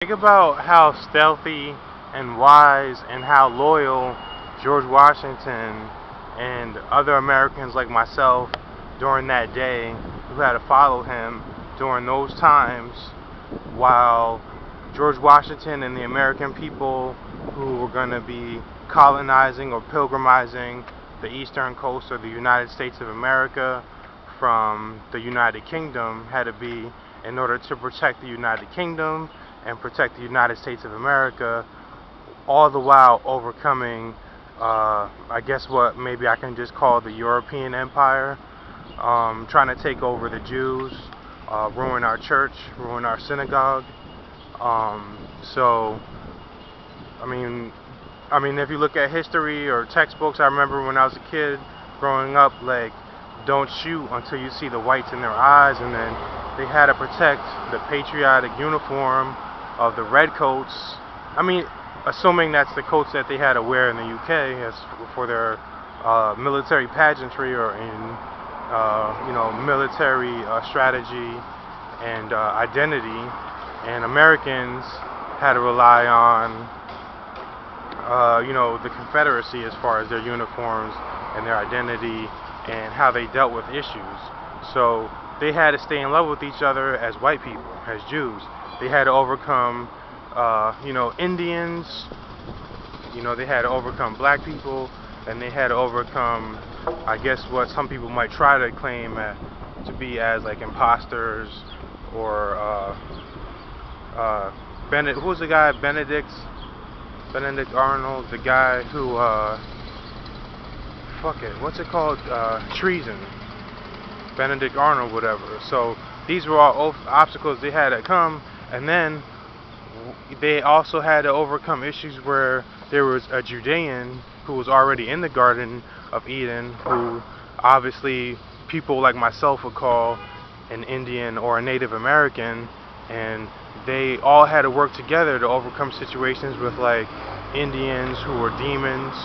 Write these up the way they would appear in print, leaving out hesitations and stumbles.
Think about how stealthy and wise and how loyal George Washington and other Americans like myself during that day who had to follow him during those times, while George Washington and the American people who were going to be colonizing or pilgrimizing the eastern coast of the United States of America from the United Kingdom had to be in order to protect the United Kingdom and protect the United States of America, all the while overcoming, I guess what maybe I can just call the European Empire, trying to take over the Jews, ruin our church, ruin our synagogue. So, if you look at history or textbooks, I remember when I was a kid growing up, like, don't shoot until you see the whites in their eyes, and then they had to protect the patriotic uniform of the redcoats. Assuming that's the coats that they had to wear in the UK as for their military pageantry or in military strategy and identity, and Americans had to rely on the Confederacy as far as their uniforms and their identity and how they dealt with issues. So they had to stay in love with each other as white people, as Jews. They had to overcome, Indians. They had to overcome black people, and they had to overcome, I guess, what some people might try to claim to be as like imposters or who was the guy? Benedict Arnold, the guy who what's it called? Treason. Benedict Arnold, whatever. So these were all obstacles they had to come, and then they also had to overcome issues where there was a Judean who was already in the Garden of Eden, who obviously people like myself would call an Indian or a Native American, and they all had to work together to overcome situations with like Indians who were demons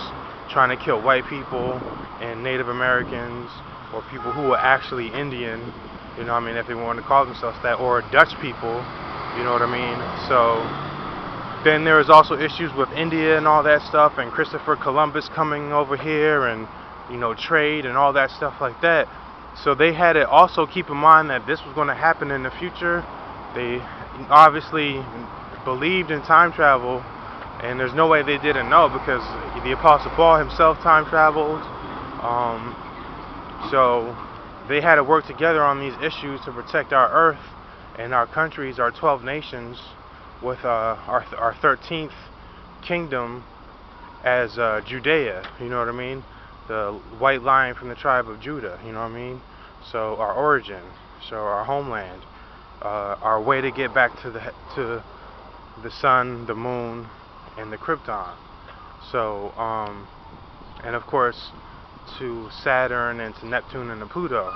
trying to kill white people, and Native Americans or people who were actually Indian, if they wanted to call themselves that, or Dutch people, you know what I mean? So then there was also issues with India and all that stuff, and Christopher Columbus coming over here, and trade and all that stuff like that. So they had to also keep in mind that this was going to happen in the future. They obviously believed in time travel, and there's no way they didn't know, because the Apostle Paul himself time traveled. So they had to work together on these issues to protect our earth and our countries, our 12 nations, with our 13th kingdom as Judea, you know what I mean? The white lion from the tribe of Judah, you know what I mean? So our origin, so our homeland, our way to get back to the sun, the moon, and the Krypton. So, and of course, to Saturn and to Neptune and to Pluto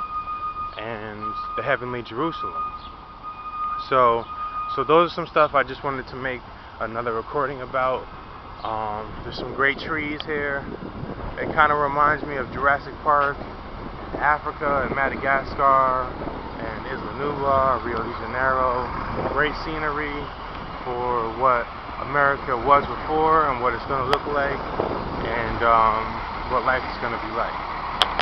and the heavenly Jerusalem. So those are some stuff I just wanted to make another recording about. There's some great trees here. It kind of reminds me of Jurassic Park, Africa and Madagascar, and Isla Nublar, Rio de Janeiro. Great scenery for what America was before and what it's going to look like, and what life is going to be like.